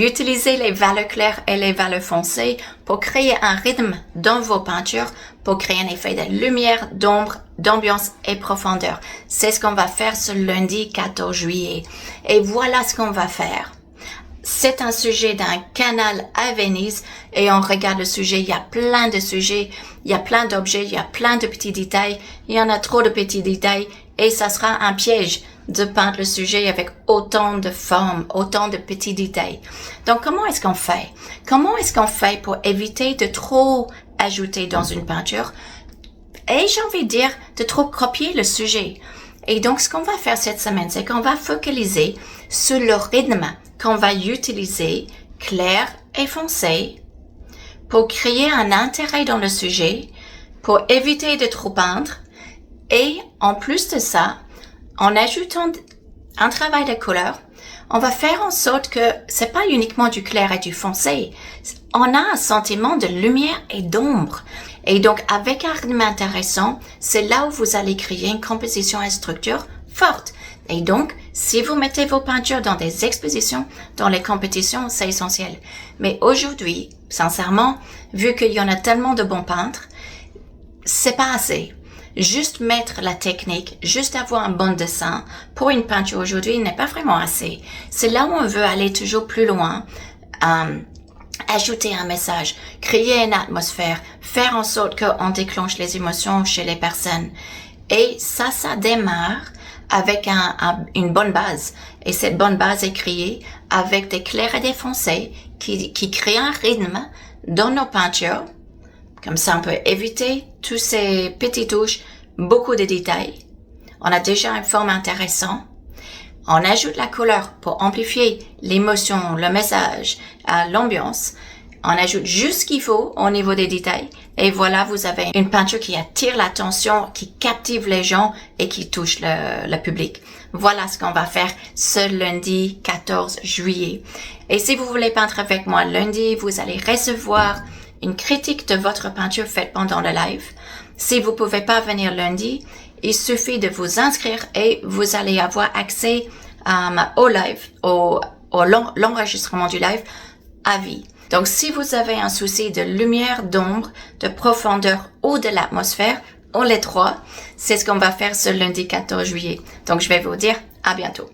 Utilisez les valeurs claires et les valeurs foncées pour créer un rythme dans vos peintures, pour créer un effet de lumière, d'ombre, d'ambiance et profondeur. C'est ce qu'on va faire ce lundi 14 juillet. Et voilà ce qu'on va faire. C'est un sujet d'un canal à Venise et on regarde le sujet, il y a plein de sujets, il y a plein d'objets, il y a plein de petits détails, il y en a trop de petits détails et ça sera un piège de peindre le sujet avec autant de formes, autant de petits détails. Donc comment est-ce qu'on fait? Comment est-ce qu'on fait pour éviter de trop ajouter dans une peinture et j'ai envie de dire de trop copier le sujet? Et donc ce qu'on va faire cette semaine, c'est qu'on va focaliser sur le rythme qu'on va utiliser clair et foncé pour créer un intérêt dans le sujet, pour éviter de trop peindre et en plus de ça, en ajoutant un travail de couleur, on va faire en sorte que c'est pas uniquement du clair et du foncé. On a un sentiment de lumière et d'ombre. Et donc, avec un rythme intéressant, c'est là où vous allez créer une composition et structure forte. Et donc, si vous mettez vos peintures dans des expositions, dans les compétitions, c'est essentiel. Mais aujourd'hui, sincèrement, vu qu'il y en a tellement de bons peintres, c'est pas assez. Juste mettre la technique, juste avoir un bon dessin pour une peinture aujourd'hui n'est pas vraiment assez. C'est là où on veut aller toujours plus loin, ajouter un message, créer une atmosphère, faire en sorte qu'on déclenche les émotions chez les personnes. Et ça démarre avec une bonne base. Et cette bonne base est créée avec des clairs et des foncés qui créent un rythme dans nos peintures. Comme ça, on peut éviter tous ces petites touches, beaucoup de détails. On a déjà une forme intéressante. On ajoute la couleur pour amplifier l'émotion, le message, l'ambiance. On ajoute juste ce qu'il faut au niveau des détails. Et voilà, vous avez une peinture qui attire l'attention, qui captive les gens et qui touche le public. Voilà ce qu'on va faire ce lundi 14 juillet. Et si vous voulez peindre avec moi lundi, vous allez recevoir une critique de votre peinture faite pendant le live. Si vous pouvez pas venir lundi, il suffit de vous inscrire et vous allez avoir accès au live, l'enregistrement du live à vie. Donc, si vous avez un souci de lumière, d'ombre, de profondeur ou de l'atmosphère, ou les trois, c'est ce qu'on va faire ce lundi 14 juillet. Donc, je vais vous dire à bientôt.